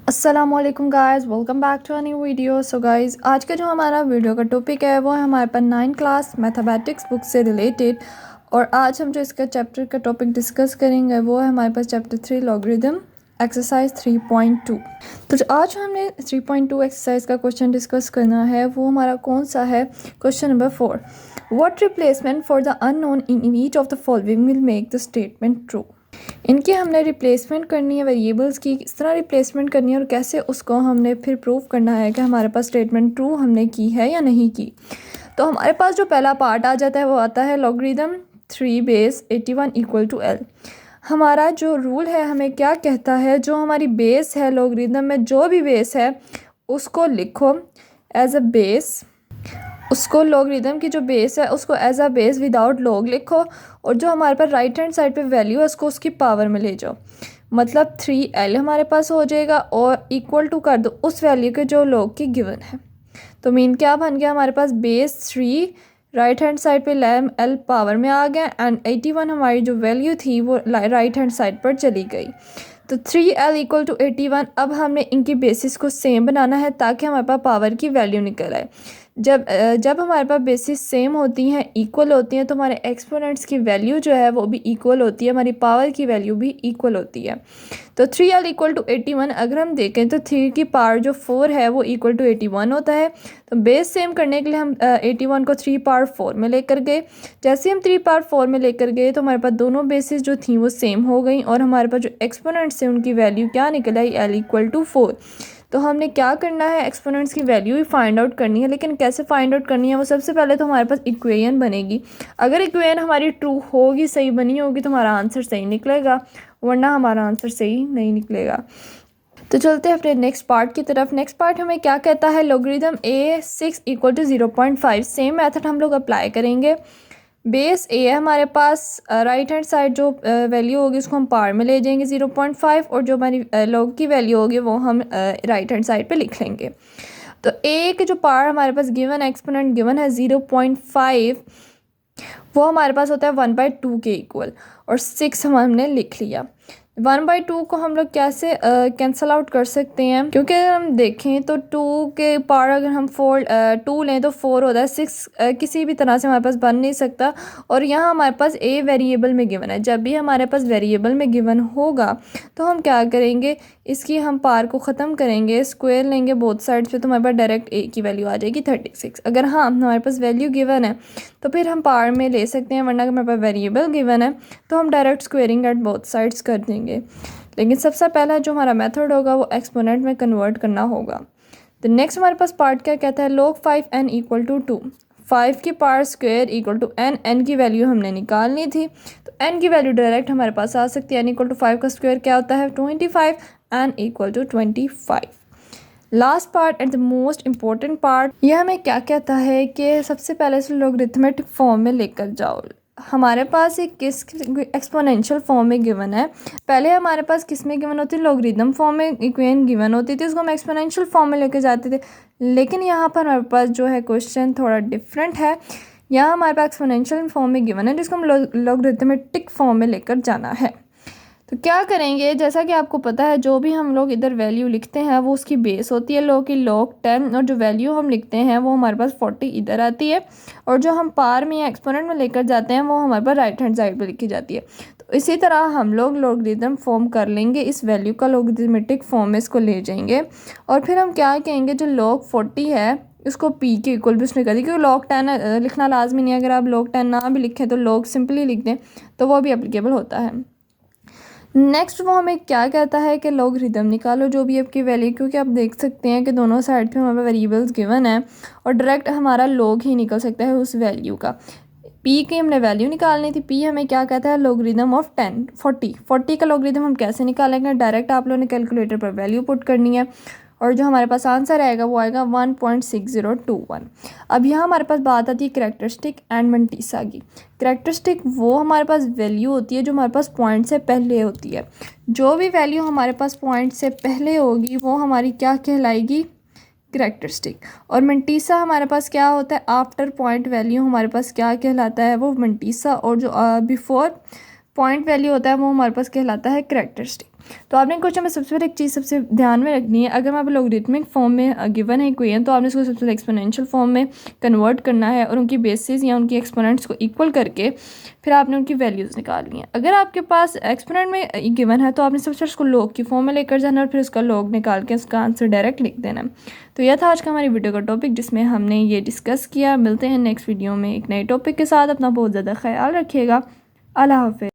अस्सलामुअलैकुम guys, welcome back to a new video. So guys, आज का जो हमारा वीडियो का टॉपिक है वो है हमारे पास 9 क्लास मैथमेटिक्स बुक से रिलेटेड। और आज हम जो इसका चैप्टर का टॉपिक डिस्कस करेंगे वो है हमारे पास चैप्टर 3 लॉगरिदम एक्सरसाइज 3.2। तो जो आज हमने 3.2 एक्सरसाइज का क्वेश्चन डिस्कस करना है वो हमारा कौन सा है, question number 4। What replacement for the unknown in each of the following will make the statement true. इनकी हमने रिप्लेसमेंट करनी है वेरिएबल्स की, किस तरह रिप्लेसमेंट करनी है और कैसे उसको हमने फिर प्रूव करना है कि हमारे पास स्टेटमेंट ट्रू हमने की है या नहीं की। तो हमारे पास जो पहला पार्ट आ जाता है वो आता है logarithm 3 base 81 equal to L. हमारा जो रूल है हमें क्या कहता है, जो हमारी बेस है लॉगरिदम में जो भी बेस है उसको लिखो एज अ बेस, उसको लॉगरिदम की जो बेस है उसको as a base without log लिखो, और जो हमारे पास राइट हैंड साइड पे वैल्यू है उसको उसकी पावर में ले जाओ। मतलब 3l हमारे पास हो जाएगा और इक्वल टू कर दो उस वैल्यू के जो लॉग की गिवन है। तो मीन क्या बन गया हमारे पास, बेस 3 राइट हैंड साइड पे लैम एल पावर में आ गया एंड 81 हमारी जो वैल्यू थी वो राइट हैंड साइड पर चली गई। तो 3l इक्वल टू 81। अब हमने इनकी बेसिस को सेम बनाना है ताकि हमारे पास पावर की वैल्यू निकल आए। जब हमारे पास बेसिस सेम होती हैं, इक्वल होती हैं, तो हमारे एक्सपोनेंट्स की वैल्यू जो है वो भी इक्वल होती है, हमारी पावर की वैल्यू भी इक्वल होती है। तो 3l इक्वल टू 81 अगर हम देखें तो 3 की पावर जो 4 है वो इक्वल टू 81 होता है। तो बेस सेम करने के लिए हम 81 को 3 पावर 4 में लेकर गए। जैसे हम 3 पावर 4 में लेकर गए तो हमारे पास दोनों बेसिस जो थी वो सेम हो गई और हमारे पास जो एक्सपोनेंट्स हैं उनकी वैल्यू क्या निकल आई, l इक्वल टू 4। तो हमने क्या करना है, एक्सपोनेंट्स की वैल्यू ही फाइंड आउट करनी है। लेकिन कैसे फाइंड आउट करनी है, वो सबसे पहले तो हमारे पास इक्वेशन बनेगी। अगर इक्वेशन हमारी ट्रू होगी, सही बनी होगी, तो हमारा आंसर सही निकलेगा, वरना हमारा आंसर सही नहीं निकलेगा। तो चलते हैं अपने नेक्स्ट पार्ट की तरफ। नेक्स्ट पार्ट हमें क्या कहता है, logarithm a6 equal to 0.5। Same method हम लोग अप्लाई करेंगे। बेस ए है हमारे पास, राइट हैंड साइड जो वैल्यू होगी उसको हम पावर में ले जाएंगे 0.5, और जो हमारी लॉग की वैल्यू होगी वो हम राइट हैंड साइड पे लिख लेंगे। तो ए के जो पावर हमारे पास गिवन एक्सपोनेंट गिवन है 0.5, वो हमारे पास होता है 1/2 के इक्वल, और 6 हमने लिख लिया। 1/2 को हम लोग कैसे कैंसल आउट कर सकते हैं, क्योंकि अगर हम देखें तो 2 के पावर अगर हम 2 लें तो 4 होता है, 6 किसी भी तरह से हमारे पास बन नहीं सकता। और यहाँ हमारे पास ए वेरिएबल में गिवन है। जब भी हमारे पास वेरिएबल में गिवन होगा तो हम क्या करेंगे, इसकी हम पावर को ख़त्म करेंगे, स्क्वायर लेंगे बोथ साइड्स पे, तो हमारे पास डायरेक्ट ए की वैल्यू आ जाएगी 36। अगर हाँ हमारे पास वैल्यू गिवन है तो फिर हम पावर में ले सकते हैं, वरना अगर हमारे पास वेरिएबल गिवन है तो हम direct squaring at both sides कर देंगे। लेकिन सबसे पहला जो हमारा मेथड होगा वो एक्सपोनेंट में कन्वर्ट करना होगा। तो नेक्स्ट हमारे पास पार्ट क्या कहता है, log 5n इक्वल टू 2। 5 की power square equal to n की वैल्यू हमने निकालनी थी। तो n की वैल्यू डायरेक्ट हमारे पास आ सकती है। n इक्वल टू 5 का स्क्वायर क्या होता है 25, n equal to 25। Last part and the most important part, यह हमें क्या कहता है कि सबसे पहले इसे लॉगरिथमिक फॉर्म में लेकर जाओ। हमारे पास एक किस एक्सपोनेंशियल फॉर्म में गिवन है। पहले हमारे पास किस में गिवन होती है, लॉगरिथम फॉर्म में इक्वेशन गिवन होती थी, उसको हम एक्सपोनेंशियल फॉर्म में लेकर जाते थे। लेकिन यहाँ पर हमारे पास जो है क्वेश्चन थोड़ा डिफरेंट है। यहाँ हमारे पास एक्सपोनेंशियल फॉर्म में गिवन है जिसको हम लॉगरिथमेटिक फॉर्म में लेकर जाना है। तो क्या करेंगे, जैसा कि आपको पता है जो भी हम लोग इधर वैल्यू लिखते हैं वो उसकी बेस होती है log की log 10, और जो वैल्यू हम लिखते हैं वो हमारे पास 40 इधर आती है, और जो हम पावर में या एक्सपोनेंट में लेकर जाते हैं वो हमारे पास राइट हैंड साइड पे लिखी जाती है। तो इसी तरह हम लोग लॉगरिथम फॉर्म कर लेंगे, इस वैल्यू का लॉगरिथमेटिक फॉर्म में इसको ले जाएंगे, और फिर हम क्या कहेंगे, जो log 40 है उसको p के इक्वल भी उसने कर दी, क्योंकि log 10 लिखना लाजमी नहीं है। अगर आप log 10 ना भी लिखें तो log सिंपली लिख दें तो वो भी एप्लीकेबल होता है। नेक्स्ट वो हमें क्या कहता है कि लॉगरिथम निकालो जो भी आपकी वैल्यू, क्योंकि आप देख सकते हैं कि दोनों साइड पे हमारे वेरिएबल्स गिवन है और डायरेक्ट हमारा लॉग ही निकल सकता है उस वैल्यू का। पी की हमने वैल्यू निकालनी थी। पी हमें क्या कहता है, लॉगरिथम ऑफ 40 का लॉगरिथम हम कैसे निकालेंगे, डायरेक्ट आप लोगों ने कैलकुलेटर पर वैल्यू पुट करनी है, और जो हमारे पास आंसर आएगा वो आएगा 1.6021। अब यहाँ हमारे पास बात आती है करैक्टरिस्टिक एंड मंटीसा की। करैक्टरिस्टिक वो हमारे पास वैल्यू होती है जो हमारे पास पॉइंट से पहले होती है। जो भी वैल्यू हमारे पास पॉइंट से पहले होगी वो हमारी क्या कहलाएगी, करैक्टरिस्टिक। और मंटीसा हमारे पास क्या होता है, आफ्टर पॉइंट वैल्यू हमारे पास क्या कहलाता है, वो मंटीसा। और जो बिफोर पॉइंट वैल्यू होता है वो हमारे पास कहलाता है करैक्टरिस्टिक। तो आपने क्वेश्चन में सबसे पहले एक चीज़ सबसे ध्यान में रखनी है, अगर हमारे लॉगरिथमिक फॉर्म में गिवन है इक्वेशन तो आपने इसको सबसे पहले एक्सपोनेंशियल फॉर्म में कन्वर्ट करना है और उनकी बेसिस या उनकी एक्सपोनेंट्स को इक्वल करके फिर आपने उनकी वैल्यूज़ निकालनी है। अगर आपके पास एक्सपोनेंट में गिवन है तो आपने सबसे पहले उसको लॉग की फॉर्म में लेकर जाना और फिर उसका लॉग निकाल के उसका आंसर डायरेक्ट लिख देना। तो यह था आज का हमारी वीडियो का टॉपिक जिसमें हमने ये डिस्कस किया। मिलते हैं नेक्स्ट वीडियो में एक नए टॉपिक के साथ। अपना बहुत ज़्यादा ख्याल रखिएगा। अल्लाह हाफ़िज़।